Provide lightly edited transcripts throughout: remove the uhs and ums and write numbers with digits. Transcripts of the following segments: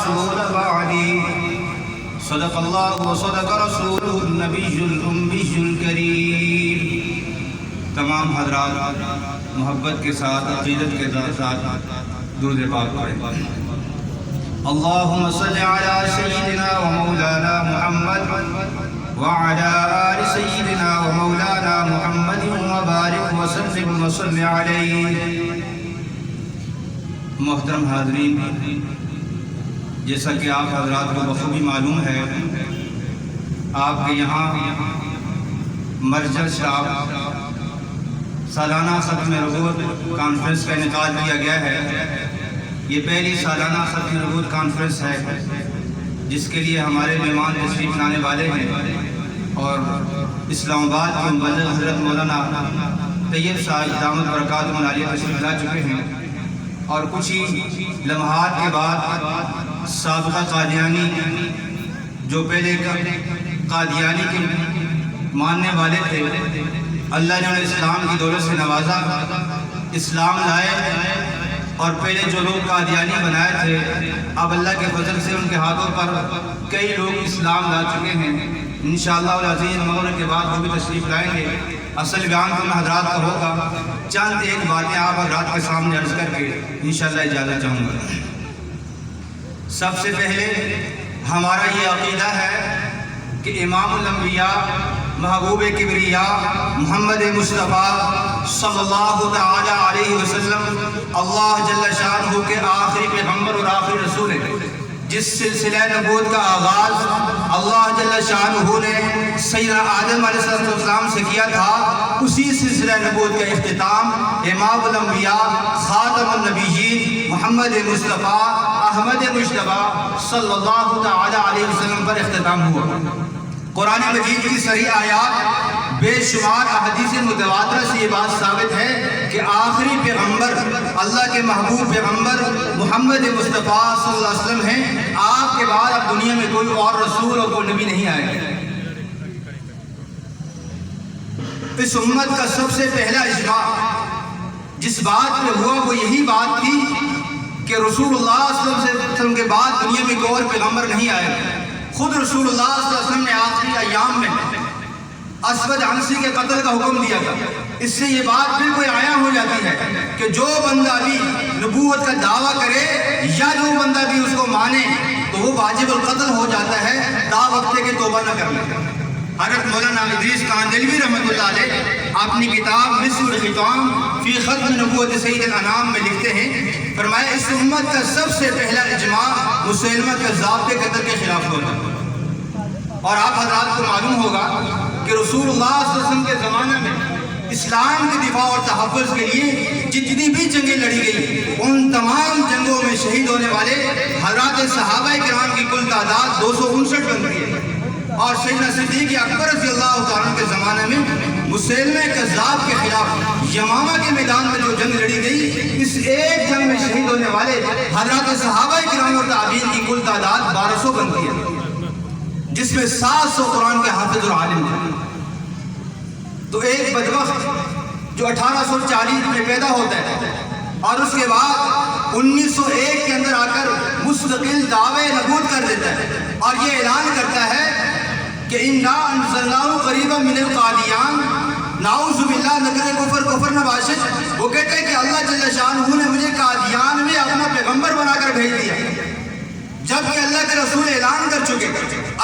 رسول بعدي صدق الله وصدق رسوله النبي الأمي الكريم۔ تمام حضرات محبت کے ساتھ عقیدت کے ساتھ درود پاک پڑھیں۔ اللهم صل على سيدنا ومولانا محمد وعلى آل سيدنا ومولانا محمد وبارك وسلم وصل عليه۔ محترم حاضرین، جیسا کہ آپ حضرات کو بخوبی معلوم ہے، آپ کے یہاں مرجع شعب سالانہ ختم نبوت کانفرنس کا انعقاد کیا گیا ہے۔ یہ پہلی سالانہ ختم نبوت کانفرنس ہے جس کے لیے ہمارے مہمان تشریف لانے والے ہیں، اور اسلام آباد کے مبلغ حضرت مولانا طیب صاحب دامت برکاتہ عالیہ تشریف لا چکے ہیں، اور کچھ ہی لمحات کے بعد سابقہ قادیانی جو پہلے قادیانی کے ماننے والے تھے، اللہ نے انہیں اسلام کی دولت سے نوازا، اسلام لائے، اور پہلے جو لوگ قادیانی بنائے تھے اب اللہ کے فضل سے ان کے ہاتھوں پر کئی لوگ اسلام لا چکے ہیں۔ انشاءاللہ العزیز مغرب کے بعد وہ بھی تشریف لائیں گے۔ اصل بیان تو میں حضرات کا ہوگا، چند ایک باتیں آپ حضرات کے سامنے عرض کر کے انشاءاللہ اجازت چاہوں گا۔ سب سے پہلے ہمارا یہ عقیدہ ہے کہ امام الانبیاء محبوب کبریا محمد مصطفیٰ صلی اللہ تعالی علیہ وسلم اللہ جل شانہ کے آخری پیغمبر اور آخری رسول ہیں۔ جس سلسلہ نبوت کا آغاز اللہ جل شانہ نے سیدنا آدم علیہ السلام سے کیا تھا، اسی سلسلہ نبوت کا اختتام امام الانبیاء خاتم النبیین محمد مصطفیٰ احمد مجتبیٰ صلی اللہ تعالی علیہ وسلم پر اختتام ہوا۔ قرآن مجید کی صحیح آیات بے شمار احادیث متواترہ سے یہ بات ثابت ہے کہ آخری پیغمبر اللہ کے محبوب پیغمبر محمد مصطفیٰ صلی اللہ علیہ وسلم ہیں۔ آپ کے بعد اب دنیا میں کوئی اور رسول اور کوئی نبی نہیں آئے گا۔ اس امت کا سب سے پہلا اجماع جس بات پہ ہوا وہ یہی بات تھی کہ رسول اللہ صلی اللہ علیہ وسلم کے بعد دنیا میں کوئی اور پیغمبر نہیں آئے گا۔ خود رسول اللہ صلی اللہ علیہ وسلم نے آخری ایام میں اسود عنسی کے قتل کا حکم دیا تھا۔ اس سے یہ بات بالکل عیاں ہو جاتی ہے کہ جو بندہ بھی نبوت کا دعویٰ کرے یا جو بندہ بھی اس کو مانے تو وہ واجب القتل ہو جاتا ہے تا وقت کے توبہ نہ کرنے۔ حضرت مولانا ادریس کاندھلوی رحمۃ اللہ علیہ اپنی کتاب مصر الختام فی ختم نبوت سید الانام میں لکھتے ہیں، فرمایا اس امت کا سب سے پہلا اجماع مسیلمہ کذاب کے قتل کے خلاف ہوتا۔ اور آپ حضرات کو معلوم ہوگا کہ رسول اللہ صلی اللہ علیہ وسلم کے زمانے میں اسلام کے دفاع اور تحفظ کے لیے جتنی بھی جنگیں لڑی گئی ان تمام جنگوں میں شہید ہونے والے حضرات صحابہ کرام کی کل تعداد 259 بنتی ہے۔ اور سیدنا صدیق اکبر رضی اللہ تعالیٰ کے زمانے میں مسیلمہ کذاب کے خلاف یمامہ کے میدان میں جو جنگ لڑی گئی، اس ایک جنگ میں شہید ہونے والے حضرات صحابہ کرام اور تابعین کی کل تعداد 1200 بنتی ہے، جس میں 700 قرآن کے حافظ اور عالم تھے۔ تو ایک بدبخت جو 1840 میں پیدا ہوتا ہے اور اس کے بعد 1901 کے اندر آ کر مستقل دعوے نبوت کر دیتا ہے اور یہ اعلان کرتا ہے کہ اِنَّا أَنزَلْنَاهُ قَرِيبًا مِنَ الْقَادِیَانِ نعوذ باللہ نگر کفر نباشد۔ وہ کہتے ہیں کہ اللہ جل شانہ نے مجھے قادیان میں اپنا پیغمبر بنا کر بھیج دیا، جبکہ اللہ کے رسول اعلان کر چکے،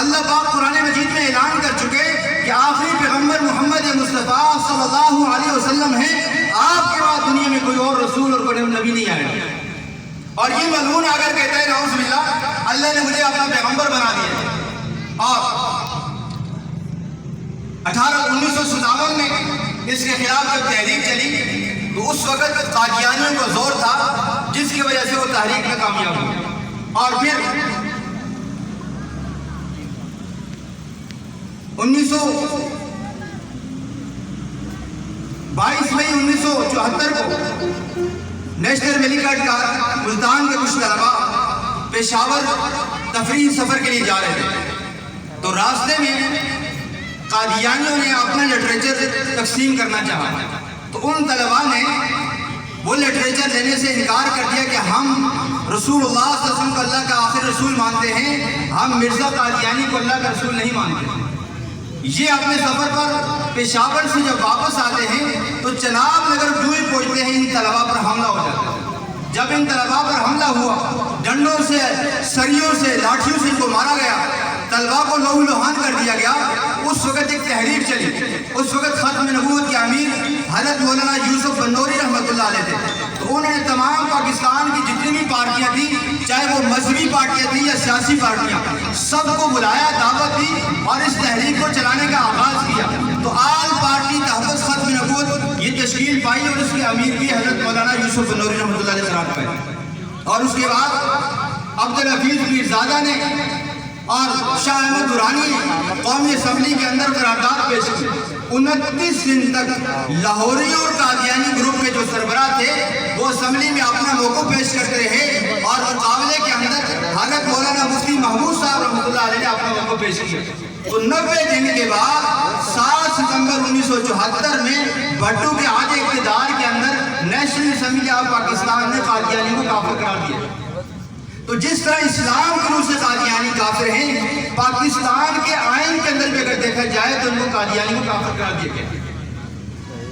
اللہ پاک قرآن مجید میں اعلان کر چکے کہ آخری پیغمبر محمد مصطفیٰ صلی اللہ علیہ وسلم ہیں، آپ کے بعد دنیا میں کوئی اور رسول اور کوئی نبی نہیں آئے گا۔ اور یہ ملعون اگر کہتا ہے نعوذ باللہ اللہ نے مجھے اپنا پیغمبر بنا دیا، اور 1957 میں اس کے خلاف جب تحریک چلی تو اس وقت قادیانیوں کا زور تھا جس کی وجہ سے وہ تحریک میں کامیاب ہوئی۔ اور پھر 22 مئی 1974 کو نیشنل ویلی کارڈ کا ملتان کے کچھ طلباء پشاور تفریحی سفر کے لیے جا رہے تھے، تو راستے میں قادیانیوں نے اپنا لٹریچر تقسیم کرنا چاہا، تو ان طلباء نے وہ لٹریچر لینے سے انکار کر دیا کہ ہم رسول اللہ صلی اللہ علیہ وسلم کو اللہ کا آخر رسول مانتے ہیں، ہم مرزا قادیانی کو اللہ کا رسول نہیں مانتے۔ یہ اپنے سفر پر پشاور سے جب واپس آتے ہیں تو چناب نگر جوئی پہنچتے ہیں، ان طلباء پر حملہ ہو جاتا ہے۔ جب ان طلباء پر حملہ ہوا، ڈنڈوں سے، سریوں سے، لاٹھیوں سے ان کو مارا گیا، طلباء کو لہو لہان کر دیا گیا۔ اس وقت ایک تحریک چلی، اس وقت ختم نبوت کے امیر حضرت مولانا یوسف بنوری رحمۃ اللہ علیہ تھے۔ تو انہوں نے تمام پاکستان کی جتنی بھی پارٹیاں تھیں، چاہے وہ مذہبی پارٹیاں تھیں یا سیاسی پارٹیاں، سب کو بلایا، دعوت دی اور اس تحریک کو چلانے کا آغاز کیا۔ تو آل پارٹی تحفظ ختم نبوت یہ تشکیل پائی اور اس کے امیر بھی حضرت مولانا یوسف بنوری رحمۃ اللہ علیہ قرار پائے۔ اور اس کے بعد عبدالحفیظ پیرزادہ نے اور شاہ احمد دورانی نے قومی اسمبلی کے اندر قرارداد پیش کی۔ 29 دن تک لاہوری اور قادیانی گروپ کے جو سربراہ تھے وہ اسمبلی میں اپنا موقف پیش کرتے رہے اور مقابلے کے اندر حضرت مولانا مفتی محمود صاحب رحمۃ اللہ علیہ نے اپنا موقف پیش کیا۔ تو 90 دن کے بعد 7 ستمبر 1974 میں بھٹو کے عہد اقتدار کے اندر نیشنل اسمبلی آف پاکستان نے قادیانی کو کافر قرار دیا۔ تو جس طرح اسلام کے روح سے قادیانی کافر ہیں، پاکستان کے آئین کے اندر بھی اگر دیکھا جائے تو ان کو قادیانی کو کافر قرار دیا گیا۔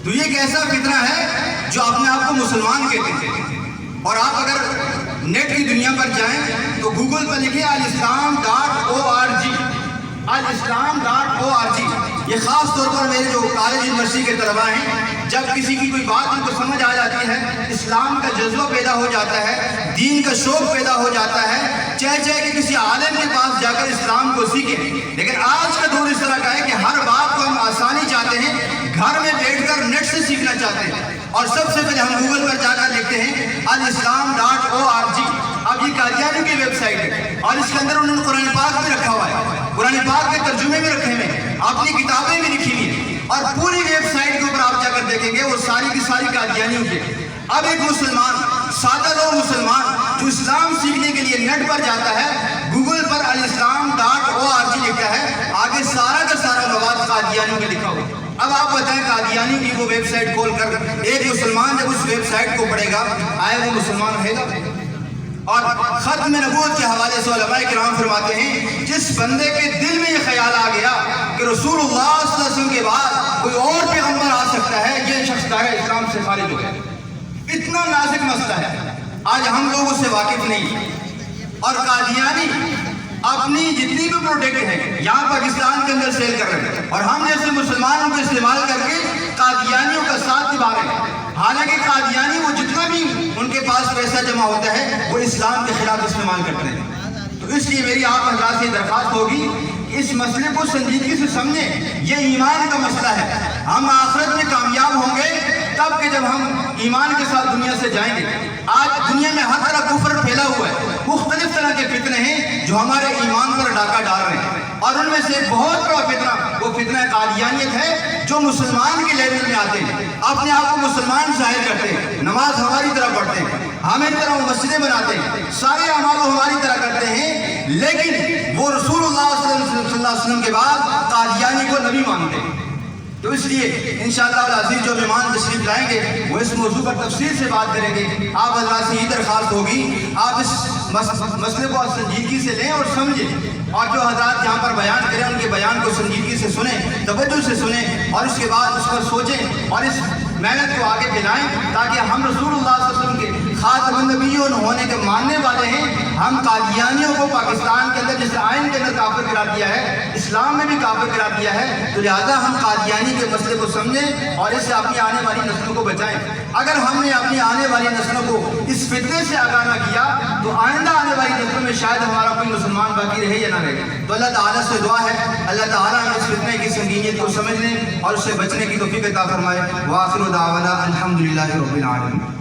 تو یہ ایک ایسا فتنہ ہے جو اپنے آپ کو مسلمان کہتے ہیں۔ اور آپ اگر نیٹ کی دنیا پر جائیں تو گوگل پر لکھیں alislam.org، alislam.org۔ یہ خاص طور پر میرے جو کالج یونیورسٹی کے طلباء ہیں، جب کسی کی کوئی بات ان کو سمجھ آ جاتی ہے، اسلام کا جذبہ پیدا ہو جاتا ہے، دین کا شوق پیدا ہو جاتا ہے، چاہے کہ کسی عالم کے پاس جا کر اسلام کو سیکھیں۔ لیکن آج کا دور اس طرح کا ہے کہ ہر بات کو ہم آسانی چاہتے ہیں، گھر میں بیٹھ کر نیٹ سے سیکھنا چاہتے ہیں، اور سب سے پہلے ہم گوگل پر جا کر لکھتے ہیں alislam.org۔ اب یہ قادیانی کی ویب سائٹ ہے اور اس کے اندر انہوں نے قرآن پاک بھی رکھا ہوا ہے، قرآن پاک کے ترجمے بھی رکھے ہوئے ہیں، اپنی کتابیں بھی لکھی ہوئی ہیں، اور پوری ویب سائٹ کے اوپر آپ جا کر دیکھیں گے وہ ساری کی ساری قادیانیوں کی۔ اب ایک مسلمان، سادہ لوگ مسلمان جو اسلام سیکھنے کے لیے نیٹ پر جاتا ہے، گوگل پر alislam.org لکھتا ہے، آگے سارا کا سارا مواد قادیانیوں کا لکھا ہوا۔ اب آپ بتائیں قادیانی کی وہ ویب سائٹ کھول کر ایک مسلمان جب اس ویب سائٹ کو پڑھے گا، آئے وہ مسلمان رہے گا؟ اور ختم نبوت کے حوالے سے علماء کرام فرماتے ہیں، جس بندے کے دل میں یہ خیال آ گیا کہ رسول اللہ صلی اللہ علیہ وسلم کے بعد کوئی اور پیغمبر آ سکتا ہے، یہ شخص دائرہ اسلام سے خارج ہو گیا۔ اتنا نازک مسئلہ ہے، آج ہم لوگ اس سے واقف نہیں۔ اور قادیانی اپنی جتنی بھی پروڈکٹ ہے یہاں پاکستان کے اندر سیل کر رہے ہیں، اور ہم جیسے مسلمانوں کو استعمال کر کے قادیانیوں کا ساتھ نبھا رہے ہیں۔ حالانکہ قادیانی وہ جتنا بھی ان کے پاس پیسہ جمع ہوتا ہے وہ اسلام کے خلاف استعمال کرتے ہیں۔ تو اس لیے میری آپ حضرات سے درخواست ہوگی کہ اس مسئلے کو سنجیدگی سے سمجھیں، یہ ایمان کا مسئلہ ہے۔ ہم آخرت میں کامیاب ہوں گے تب کہ جب ہم ایمان کے ساتھ دنیا سے جائیں گے۔ آج دنیا میں ہر طرح کفر پھیلا ہوا ہے، مختلف طرح کے فتنے ہیں جو ہمارے ایمان پر ڈاکہ ڈال رہے ہیں، اور ان میں سے ایک بہت بڑا فتنہ وہ فتنہ قادیانیت ہے، جو مسلمان کے لیول میں آتے ہیں، اپنے آپ کو مسلمان ظاہر کرتے ہیں، نماز ہماری طرح پڑھتے ہیں، ہمیں طرح وہ مسجدیں بناتے ہیں، سارے اعمال ہماری طرح کرتے ہیں، لیکن وہ رسول اللہ صلی اللہ علیہ وسلم کے بعد قادیانی کو نبی مانتے ہیں۔ تو اس لیے انشاءاللہ العزیز جو مہمان تشریف لائیں گے وہ اس موضوع پر تفصیل سے بات کریں گے۔ آپ حضرات سے یہ درخواست ہوگی آپ اس مسئلے کو سنجیدگی سے لیں اور سمجھیں، اور جو حضرات یہاں پر بیان کریں ان کے بیان کو سنجیدگی سے سنیں، توجہ سے سنیں، اور اس کے بعد اس پر سوچیں اور اس محنت کو آگے پھیلائیں، تاکہ ہم رسول اللہ صلی اللہ علیہ وسلم کے خاتم النبیون ہونے کے ماننے والے ہیں، ہم قادیانیوں کو پاکستان کے اندر جس آئین کے اندر کافر قرار دیا ہے، اسلام میں بھی کافر قرار دیا ہے، تو لہٰذا ہم قادیانی کے مسئلے کو سمجھیں اور اس سے اپنی آنے والی نسلوں کو بچائیں۔ اگر ہم نے اپنی آنے والی نسلوں کو اس فتنے سے آگاہ نہ کیا تو آئندہ آنے والی نسلوں میں شاید ہمارا کوئی مسلمان باقی رہے یا نہ رہے۔ تو اللہ تعالیٰ سے دعا ہے اللہ تعالیٰ ہمیں اس فتنے کی سنگینیت کو سمجھنے اور اس سے بچنے کی توفیق عطا فرمائے۔ وآخر دعوانا الحمدللہ رب العالمین۔